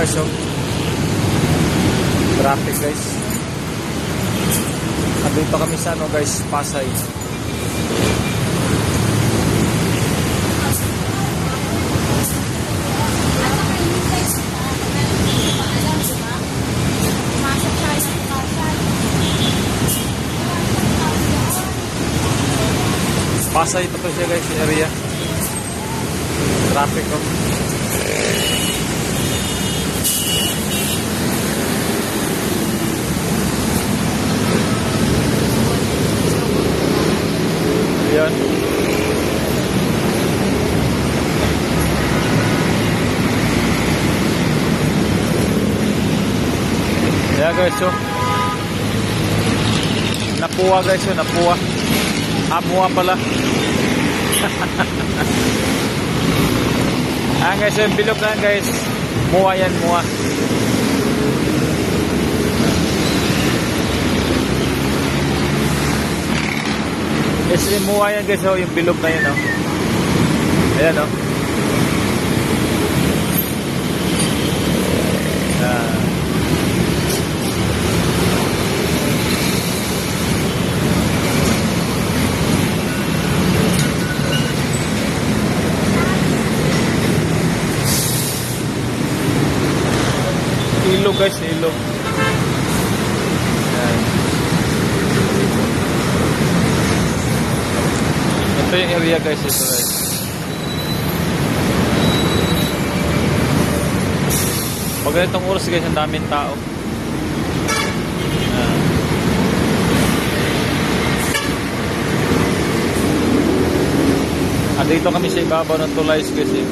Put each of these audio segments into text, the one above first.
guys, oh. Traffic guys. Nandito kami sa ano guys, Pasay. Pasay ito po siya guys, area. Traffic ko. Ayan. Ayan guys, so Napua guys, so Napua. Mua pala. Guys, yung bilog na guys. Mua yan, mua. Yes, yung mua yan guys, oh, yung bilog na yun, oh. Ayan, oh. Ilog guys, ilog. Ayan. Ito yung area guys, ito guys. Pag ganitong oras guys, ang daming tao. Ayan. At dito kami sa ibabaw ng Tulay guys, eh.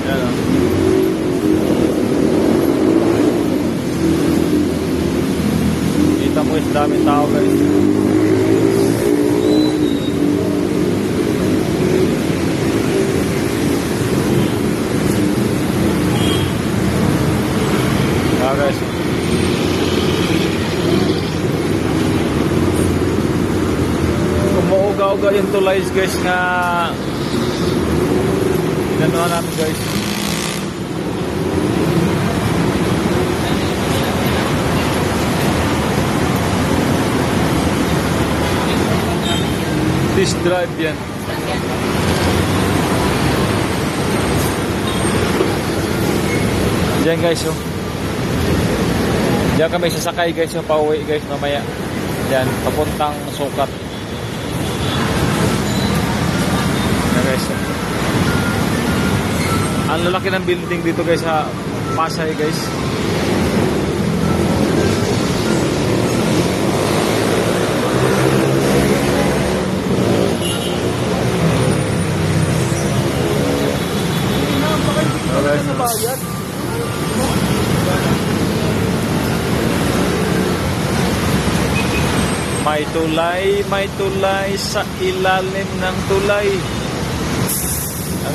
Ayan, oh. Kita mo is daming tao guys. Guys. Umuuga-uga yung Tulay guys na gano'n namin guys. This drive yan. Diyan guys, oh. Diyan kami sasakay guys, yung pauwi guys mamaya. Diyan, papuntang Sukat. Diyan guys, oh. Ang lalaki ng building dito guys sa Pasay guys. May tulay sa ilalim ng tulay.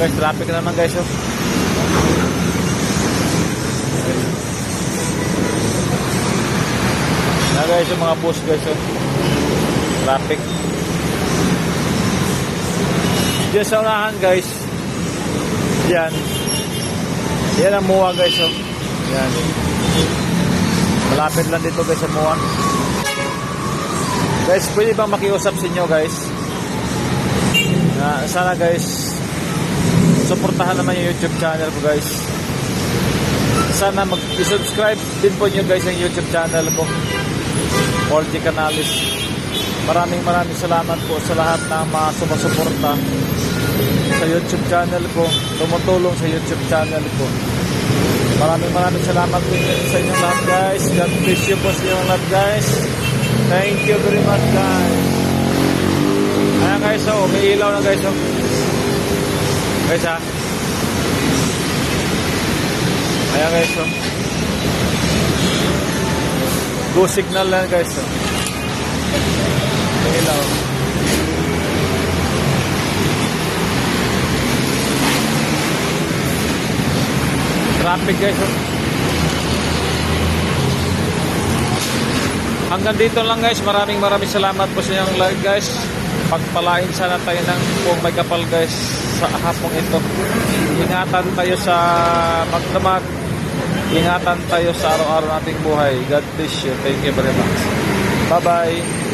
Guys, traffic naman guys, oh. Guys, yung mga bus guys, oh. Traffic. Diyan sa unahan guys. Yan. Yan ang MUA guys, oh. Yan. Malapit lang dito guys sa MUA. Guys, pwede bang makiusap sa inyo guys? Sana guys, suportahan naman yung YouTube channel ko guys. Sana mag-subscribe din po nyo guys ang YouTube channel ko, Orgy Canalis. Maraming salamat po sa lahat ng mga sumusuporta sa YouTube channel ko, tumutulong sa YouTube channel ko. Maraming salamat po sa inyong lahat guys. God bless you po sa inyong lahat guys. Thank you very much guys. Ayan guys, oh, may ilaw na guys, oh. Guys, ha. Ayan guys, oh. Go signal lang guys, oh. May ilaw. Traffic guys, oh. Hanggang dito lang guys. Maraming salamat po sa inyong live guys. Pagpalain sana tayo ng kung may kapal guys sa hapong ito. Ingatan tayo sa magdamag. Ingatan tayo sa araw-araw nating buhay. God bless you. Thank you very much. Bye-bye.